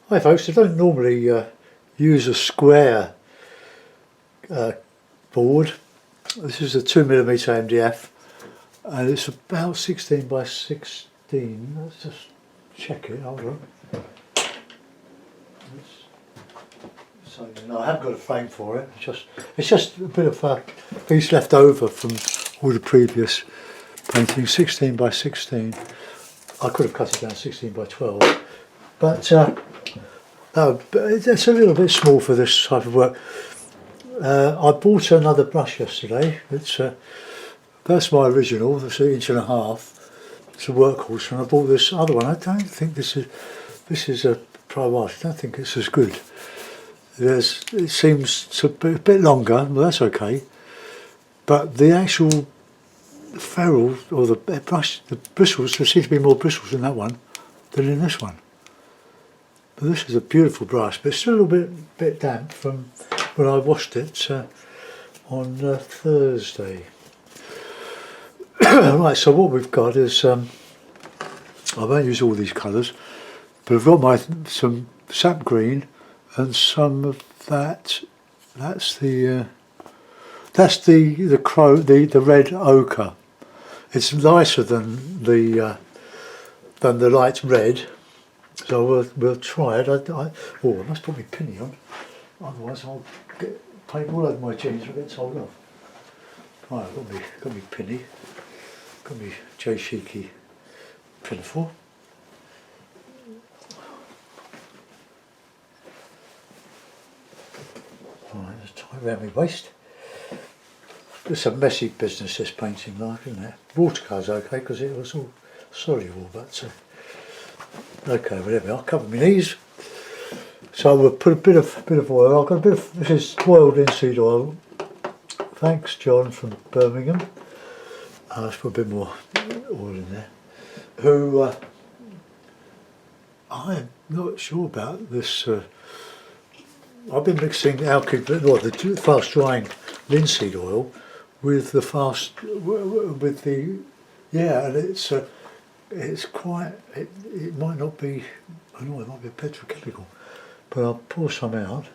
Hi folks, I don't normally use a square board. This is a 2mm MDF and it's about 16 by 16. Let's just check it, hold on. So, no, I haven't got a frame for it, it's just a bit of a piece left over from all the previous paintings. 16 by 16. I could have cut it down 16 by 12, but no, it's a little bit small for this type of work. I bought another brush yesterday. That's my original. That's 1.5 inches. It's a workhorse, and I bought this other one. I don't think this is a Pro Art. I don't think it's as good. It seems to be a bit longer. Well, that's okay. But the actual ferrule or the brush, the bristles, there seem to be more bristles in that one than in this one. But this is a beautiful brush, but it's still a little bit damp from when I washed it on Thursday. Right, so what we've got is, I won't use all these colours, but I've got some sap green and some of that. That's the red ochre. It's lighter than the light red. So we'll try it. I must put my pinny on, otherwise I'll get paint all over my jeans and get told off. Right, I've got me pinny, got me J Sheiky pinafore. Right, just tie it around my waist. It's a messy business, this painting, like, isn't it? Watercolour's okay because it was all soluble, but. Okay, whatever. I'll cover my knees. So we'll put a bit of oil. I've got a bit of this is boiled linseed oil. Thanks, John from Birmingham. Let's put a bit more oil in there. I'm not sure about this. I've been mixing the fast drying linseed oil with the and it's quite, it might not be, I know it might be a petrochemical, but I'll pour some out.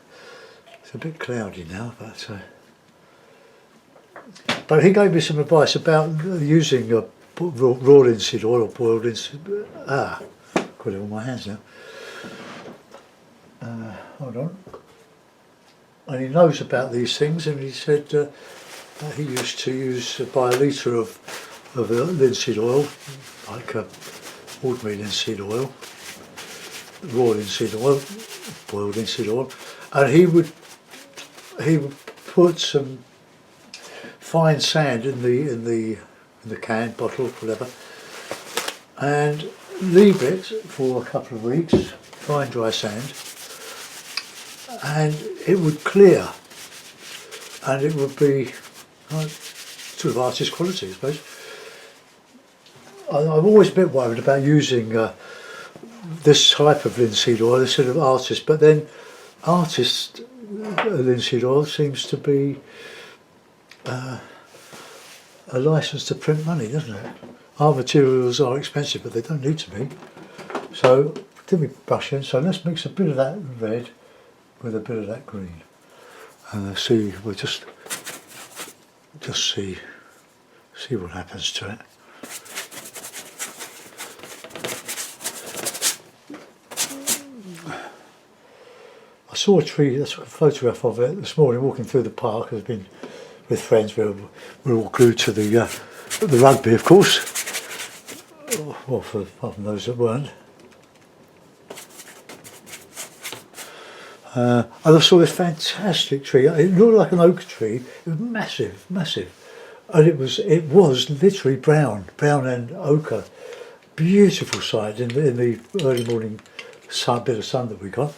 It's a bit cloudy now, but he gave me some advice about using raw linseed oil or boiled linseed. Got it on my hands now. Hold on. And he knows about these things, and he said that he used to buy a litre of linseed oil, like ordinary linseed oil, raw linseed oil, boiled linseed oil, and he would put some fine sand in the can, bottle, whatever, and leave it for a couple of weeks, fine dry sand, and it would clear, and it would be sort of artist quality, I suppose. I'm always a bit worried about using this type of linseed oil instead of artist, but then artist linseed oil seems to be a license to print money, doesn't it? Our materials are expensive, but they don't need to be. So, did we brush in? So let's mix a bit of that red with a bit of that green, and we'll just see what happens to it. I saw a tree, I took a photograph of it this morning walking through the park. I've been with friends, we're all glued to the rugby, of course, well, apart from those that weren't. And I saw this fantastic tree. It looked like an oak tree. It was massive, and it was literally brown and ochre. Beautiful sight in the early morning bit of sun that we got.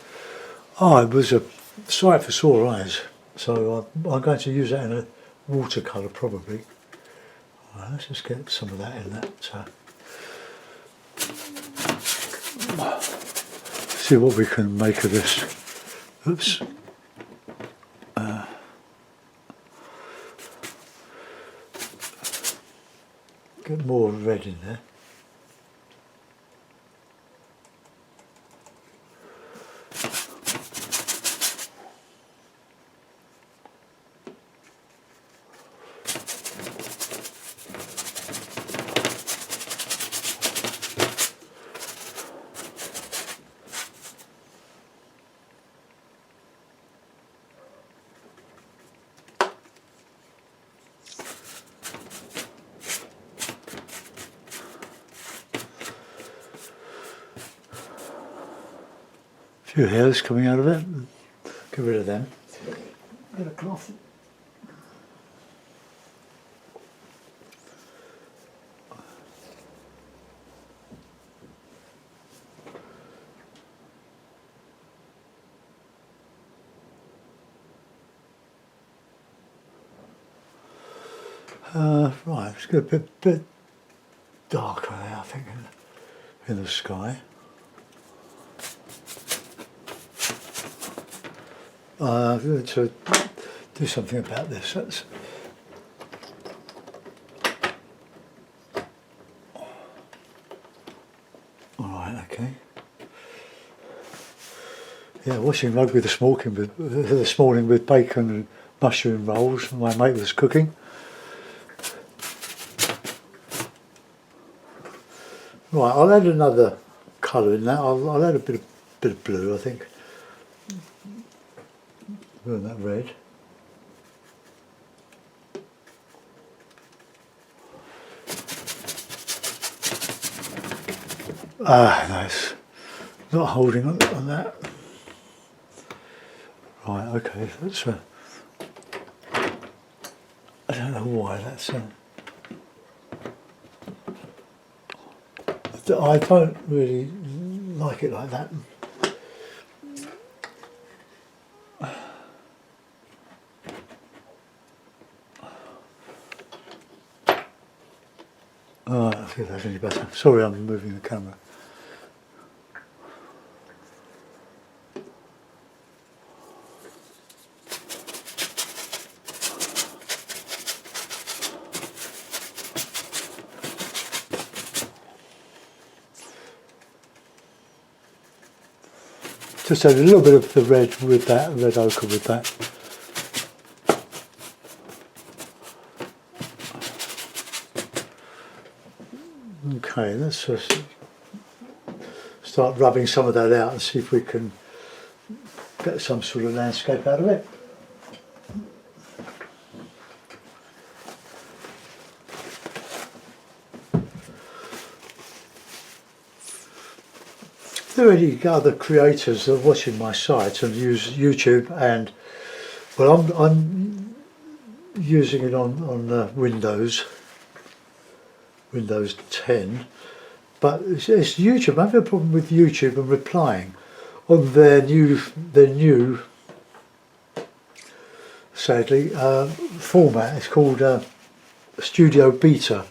Oh, it was a sight for sore eyes. So I'm going to use that in a watercolour probably. Right, let's just get some of that in that. See what we can make of this. Oops. Get more red in there. Few hairs coming out of it. Get rid of them. Get a cloth. Right, let's get a bit darker there, I think, in the sky. To do something about this. That's all right. Okay. Yeah, watching rugby this morning with bacon and mushroom rolls. My mate was cooking. Right, I'll add another colour in that. I'll add a bit of blue, I think. Burn that red. Ah, nice. Not holding on that. Right, okay, that's I don't know why that's I don't really like it like that. Alright, I think that's any better. Sorry, I'm moving the camera. Just add a little bit of the red with that, red ochre with that. Okay, let's just start rubbing some of that out and see if we can get some sort of landscape out of it. If there are any other creators that are watching my site and use YouTube, and well, I'm using it on Windows 10, but it's YouTube. I have a problem with YouTube and replying on their new sadly format. It's called Studio Beta.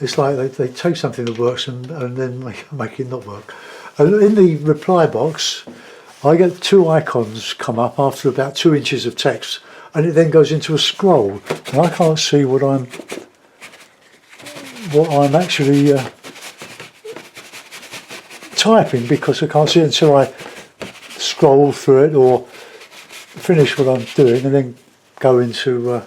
It's like they take something that works and then make it not work. And in the reply box, I get two icons come up after about 2 inches of text, and it then goes into a scroll, and I can't see what I'm actually typing, because I can't see it until I scroll through it or finish what I'm doing and then go into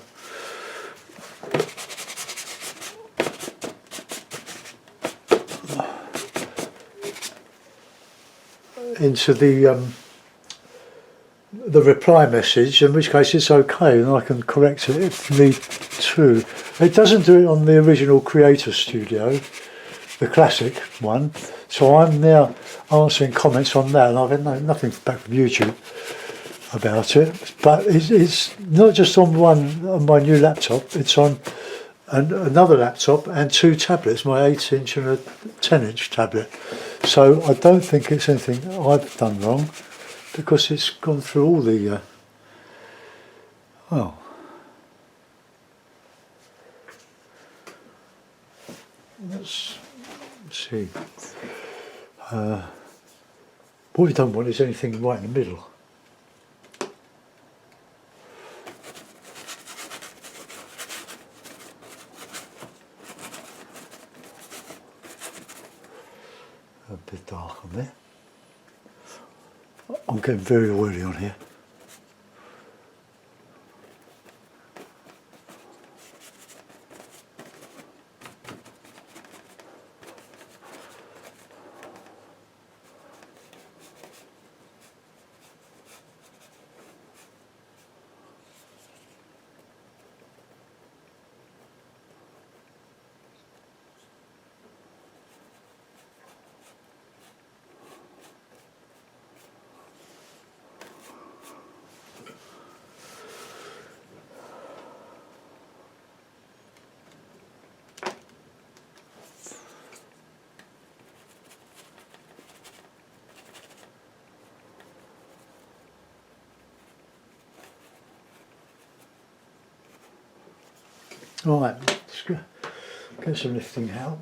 the reply message, in which case it's okay and I can correct it if need to. It doesn't do it on the original Creator Studio, the classic one, so I'm now answering comments on that, and I've had nothing back from YouTube about it. But it's not just on my new laptop, it's on another laptop and 2 tablets, my 8-inch and a 10-inch tablet. So I don't think it's anything I've done wrong, because it's gone through all the well, let's see. What we don't want is anything right in the middle. A bit dark on there. I'm getting very oily on here. Right, let's get some lifting help.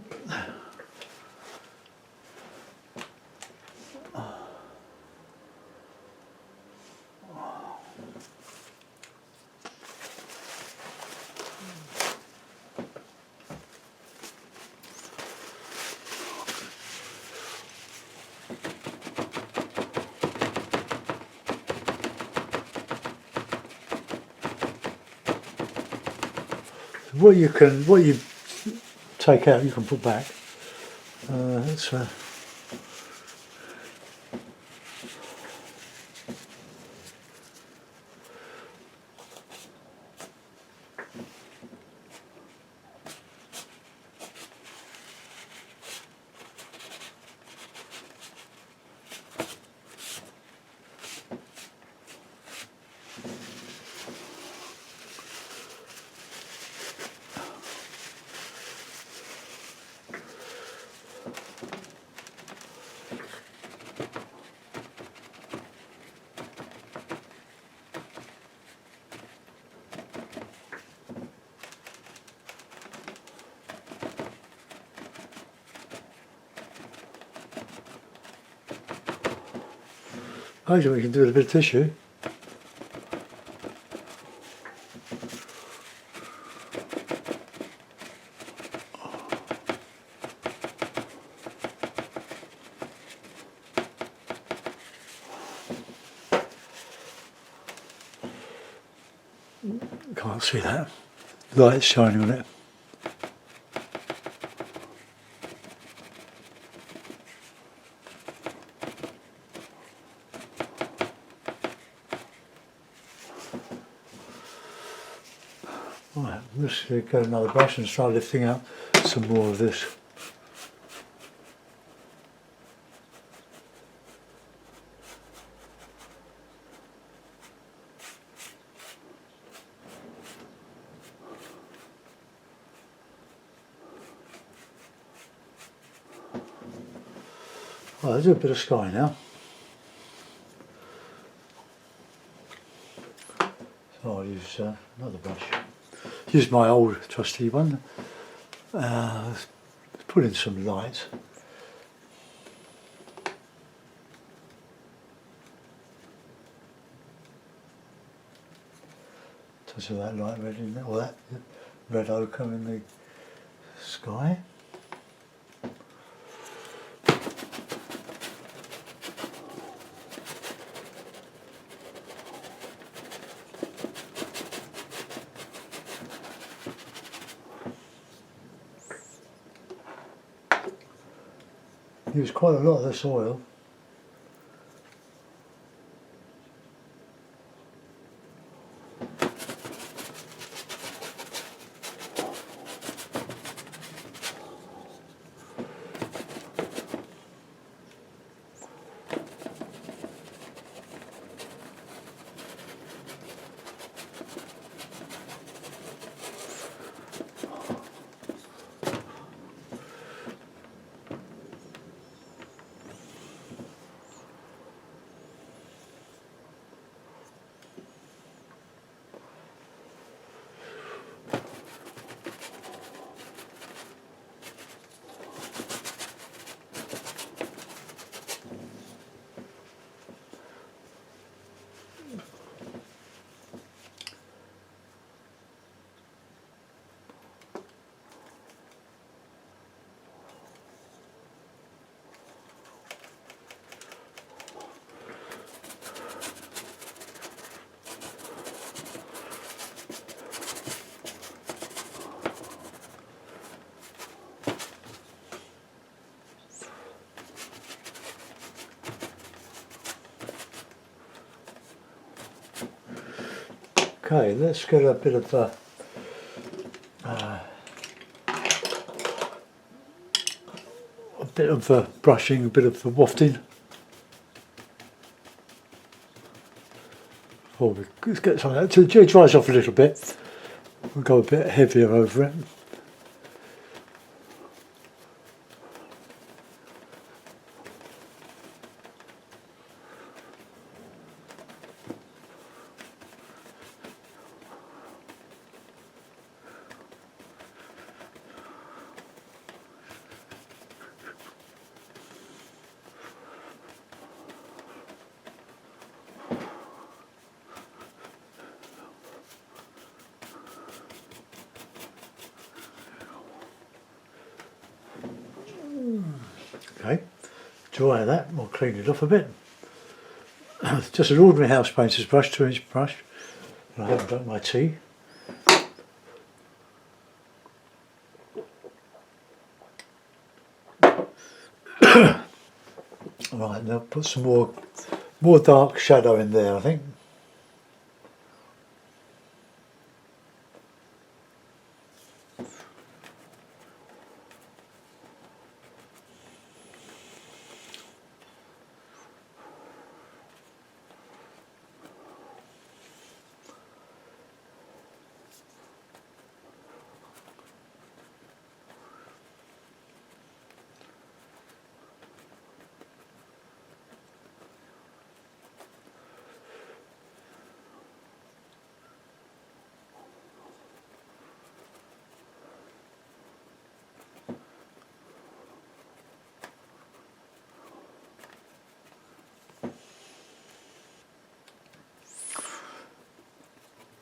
What you take out, you can put back. That's we can do with a bit of tissue. Can't see that. Light's shining on it. Right, let's get another brush and start lifting out some more of this. Right, let's do a bit of sky now. So I'll use another brush. Use my old trusty one. Put in some light. Touch of that light red in there, or that red ochre in the sky. Use quite a lot of this oil. Okay, let's get a bit of brushing, a bit of wafting. Let's get some of that till it dries off a little bit. We'll go a bit heavier over it. Okay, dry that, we'll clean it off a bit. Just an ordinary house painter's brush, 2-inch brush. And I haven't drunk my tea. Right, now put some more dark shadow in there, I think.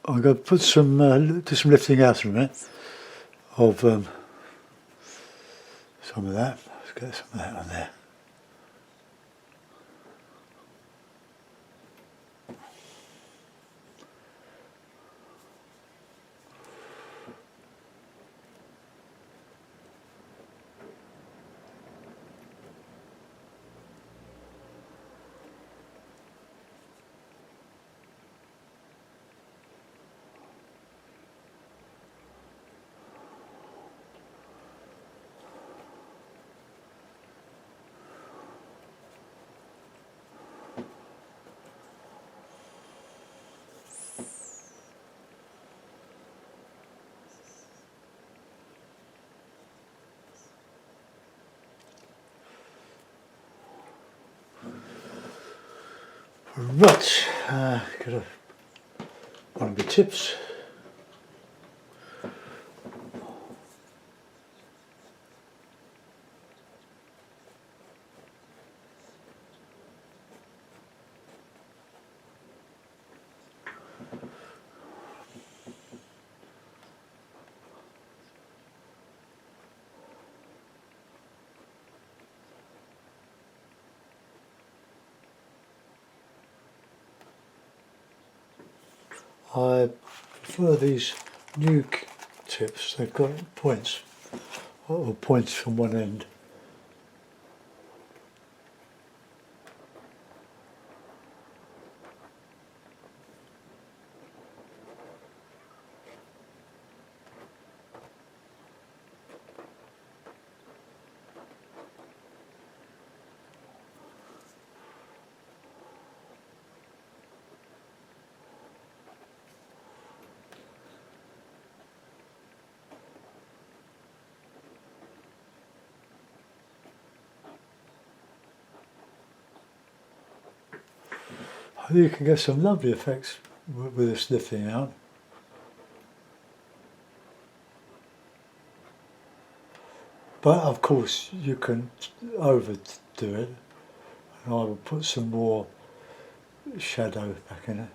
I'm going to put some, do some lifting out in a minute of some of that. Let's get some of that on there. Right, got one of the tips. I prefer these new tips, they've got points, or points from one end. I think you can get some lovely effects with this lifting out. But of course you can overdo it, and I will put some more shadow back in it.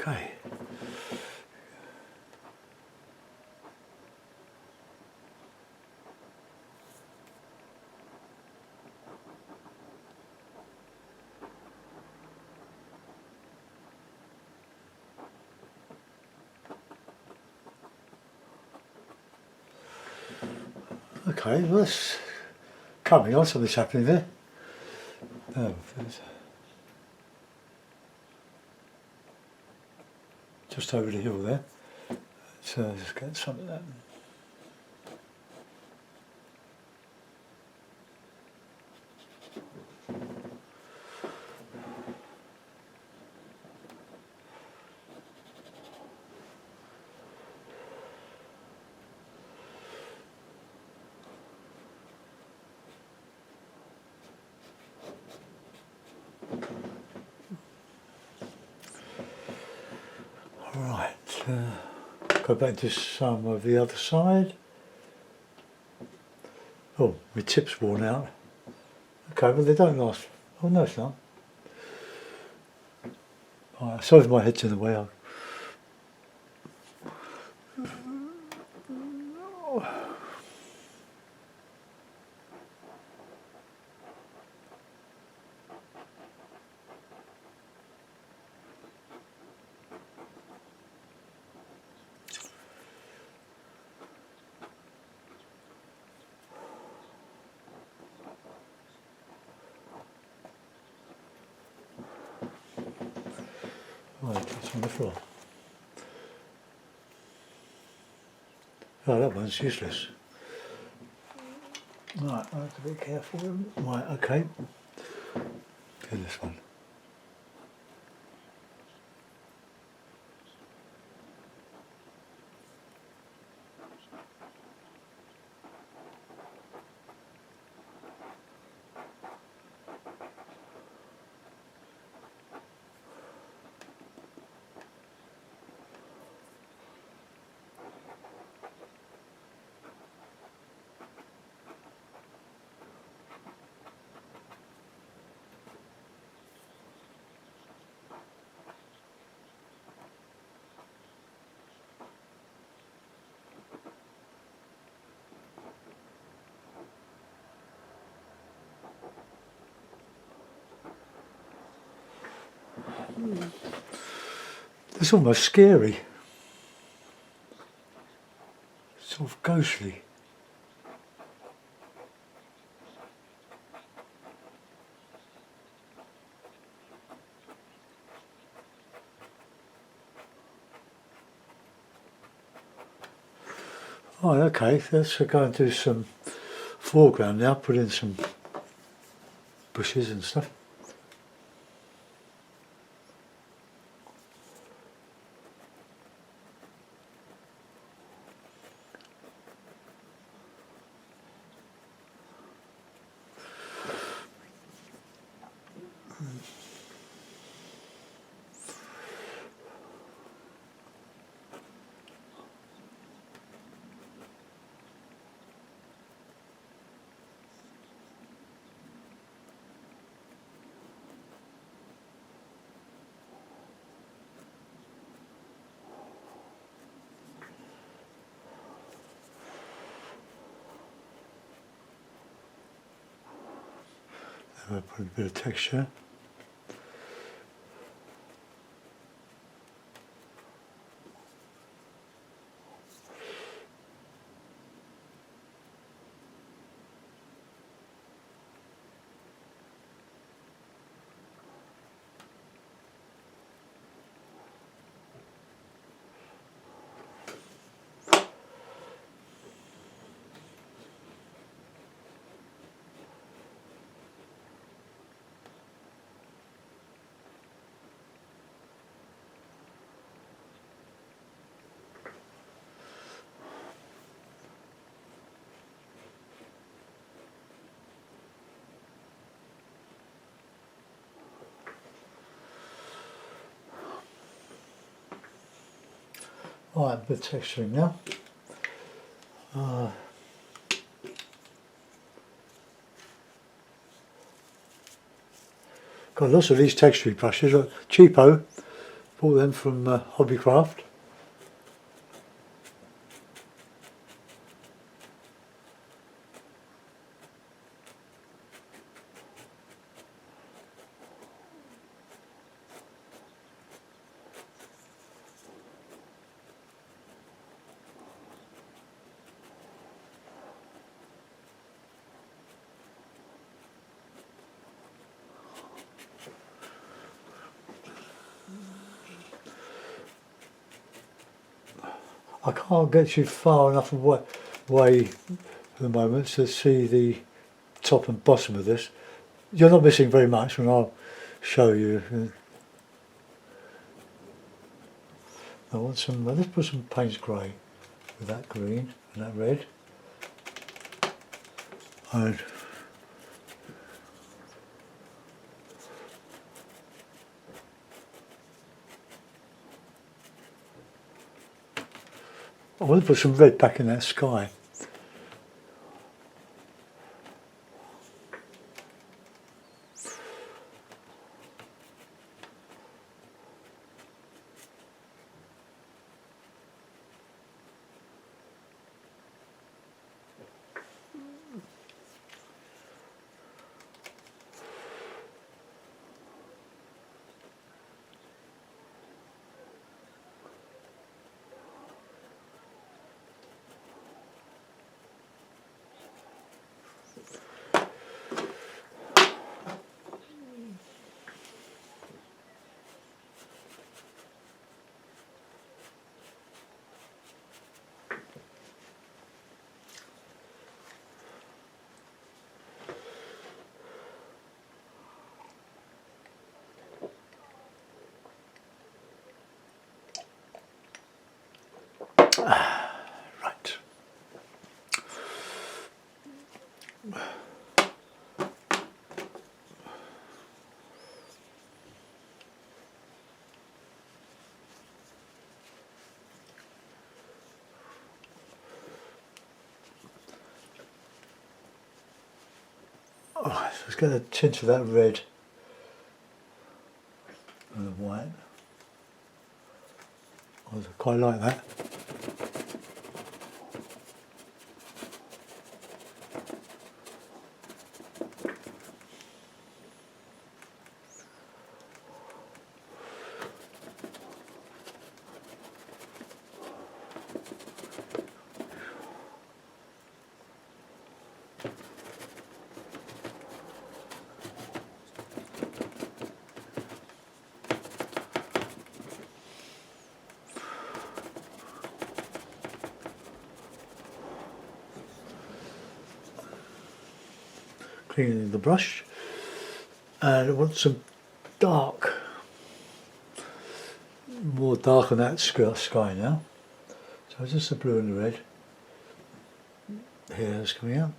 Okay. Okay, well that's coming on, something's happening there. Oh, just over the hill there. So just get some of that. Right, go back to some of the other side. Oh, my tip's worn out. Okay, well they don't last. Oh no, it's not. Right, sorry if my head's in the way. Right, it's on the floor. Oh, that one's useless. Right, I have to be careful. Right, okay. Do this one. It's almost scary. Sort of ghostly. Oh, okay, let's go and do some foreground now, put in some bushes and stuff. I'll put a bit of texture. Alright, a bit of texturing now. Got lots of these texturing brushes, cheapo, Bought them from Hobbycraft. I can't get you far enough away at the moment to see the top and bottom of this. You're not missing very much, and I'll show you. I want some. Let's put some Payne's grey with that green and that red. And I want to put some red back in that sky. Right. Oh, let's get a tint of that red and the white. I quite like that. Cleaning the brush, and I want some dark, more dark on that sky now. So just the blue and the red. Hair's coming out.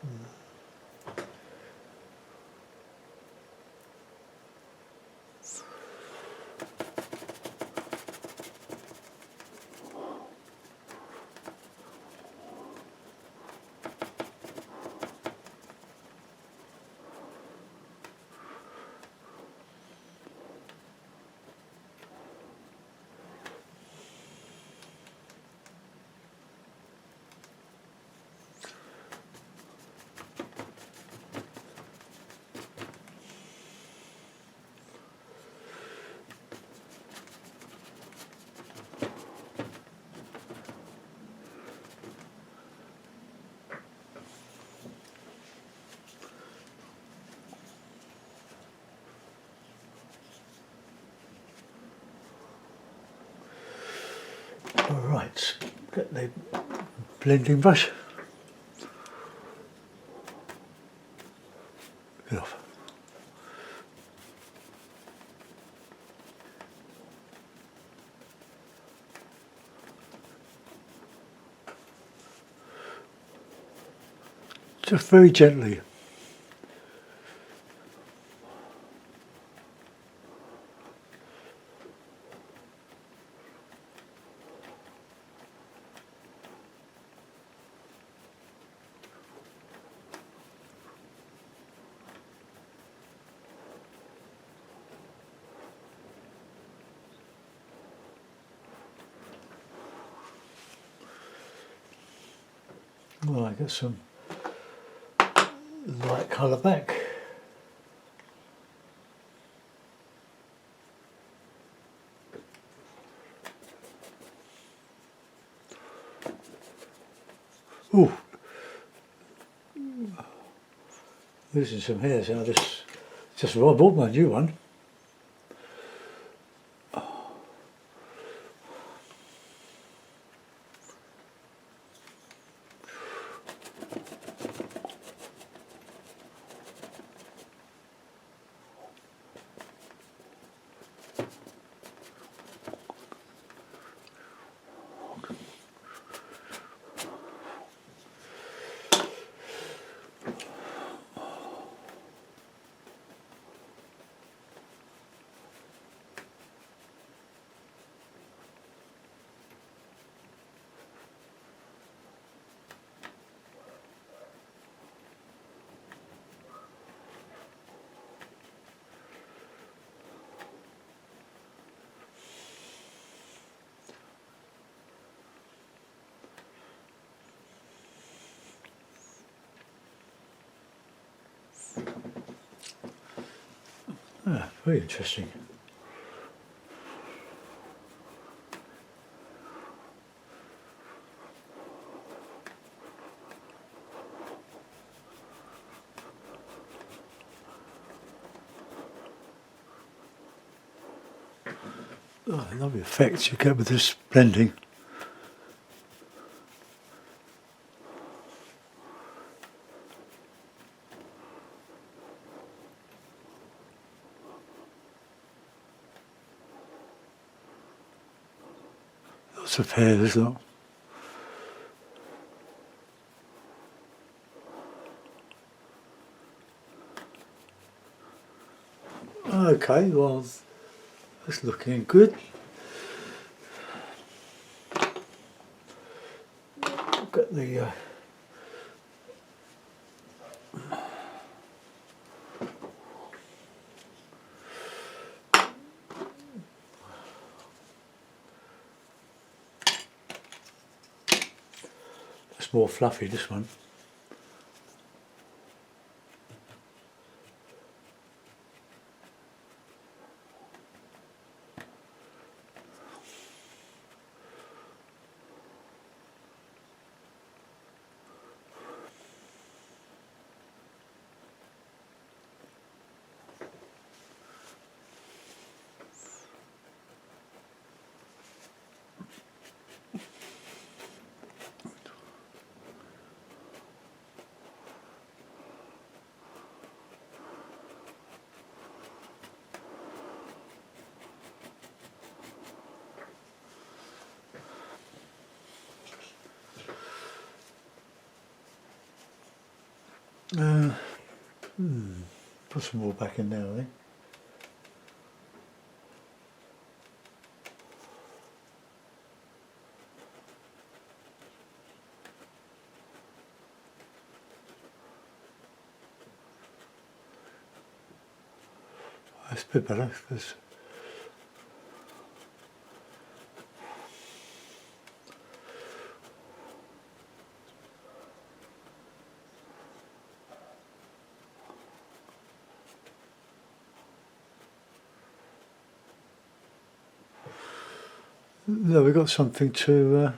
Alright, get the blending brush. Get off. Just very gently. Well, I get some light colour back. Ooh, losing some hairs out of this. Just I bought my new one. Ah, very interesting. Oh, lovely effects you get with this blending. Lots of hairs, look. Okay, well, that's looking good. Got the it's more fluffy, this one. Uh, Put some more back in there, I think. That's a bit better, because there we've got something to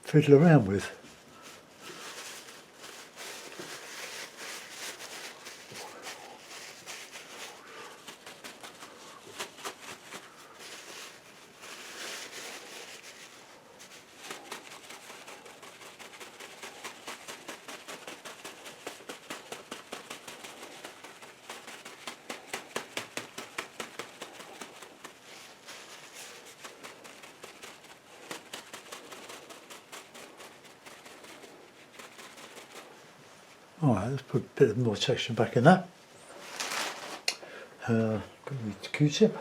fiddle around with. Alright, let's put a bit more texture back in that. Got the Q-tip.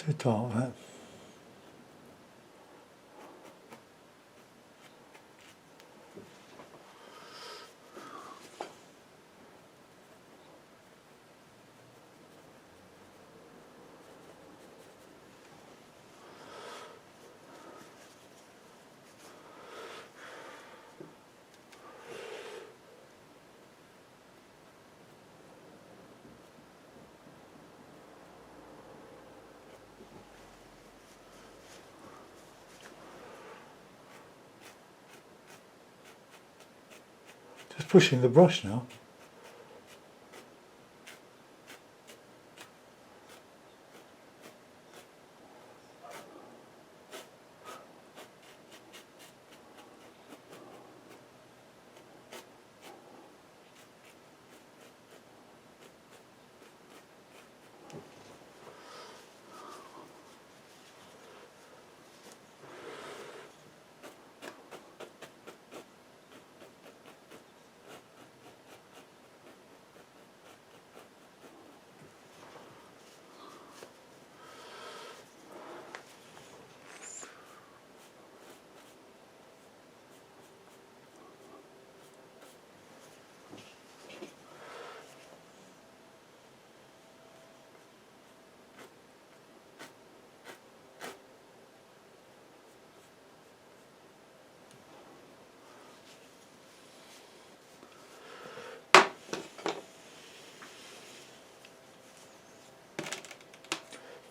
Too dark, that. Just pushing the brush now.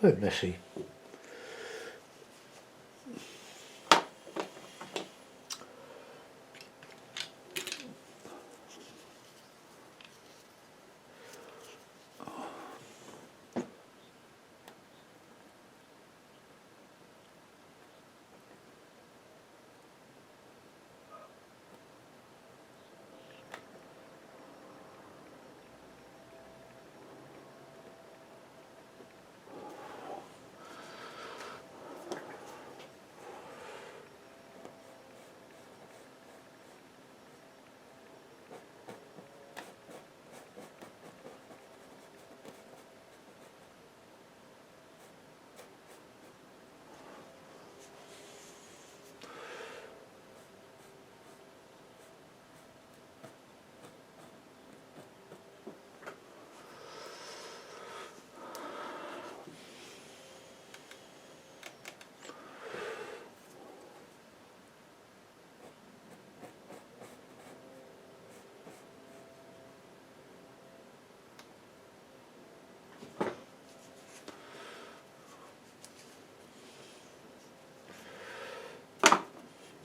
Very messy.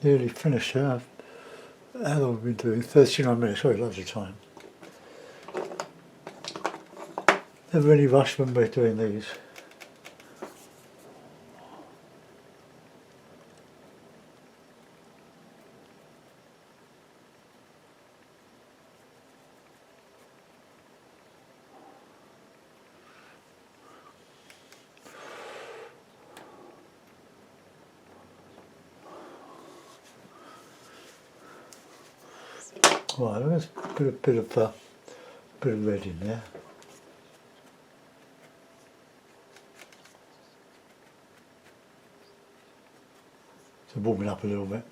Nearly finished here. How long have we been doing? 39 minutes, sorry, loads of time. Never any rush when we're doing these. Right, let's put a bit of red in there. To warm it up a little bit.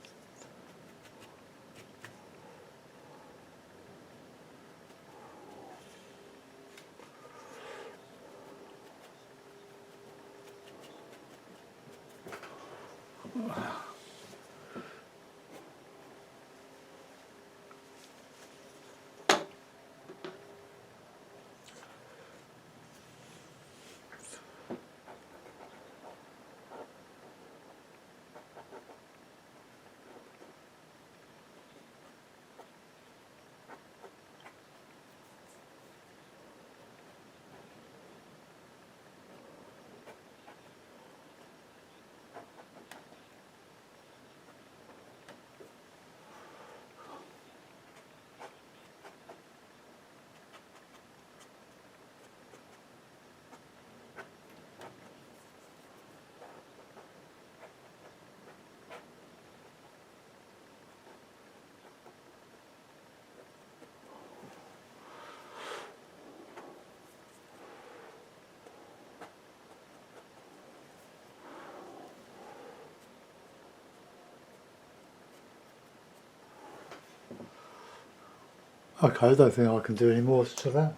Okay, I don't think I can do any more to that.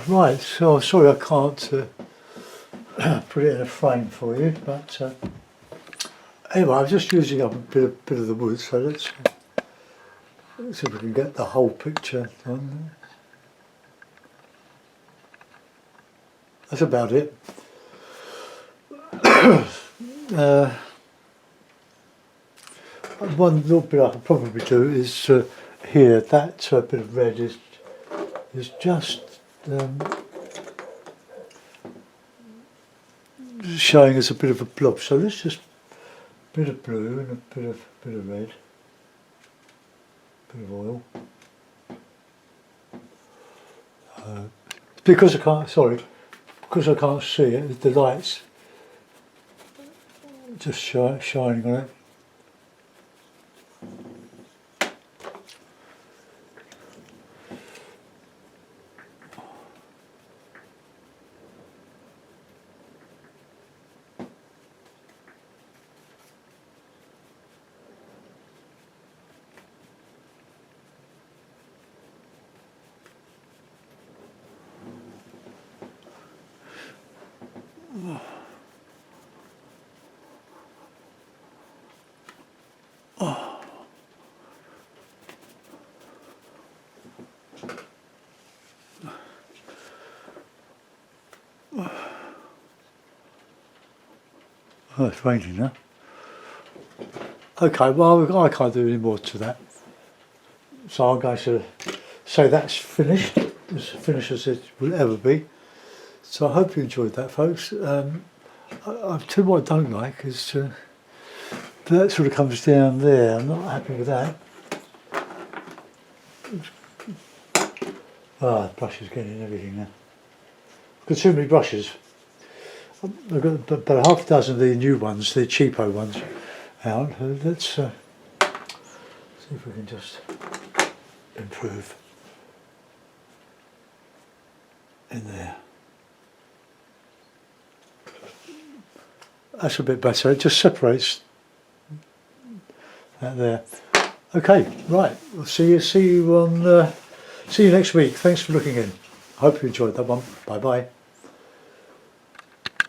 Right, so sorry I can't put it in a frame for you, but anyway, I'm just using up a bit of the wood, so let's see if we can get the whole picture on there. That's about it. One little bit I could probably do is here, that bit of red is just showing us a bit of a blob. So let's just a bit of blue and a bit of red, bit of oil. Because I can't see it, the light's just shining on it. Oh, it's raining now. Okay, well I can't do any more to that. So I'm going to say that's finished, as finished as it will ever be. So I hope you enjoyed that, folks. I tell you what I don't like is that sort of comes down there. I'm not happy with that. The brush is getting in everything now. Got too many brushes. I've got about half a dozen of the new ones, the cheapo ones, out. Let's see if we can just improve in there. That's a bit better. It just separates that there. Okay, right. We'll see you on. See you next week. Thanks for looking in. Hope you enjoyed that one. Bye bye.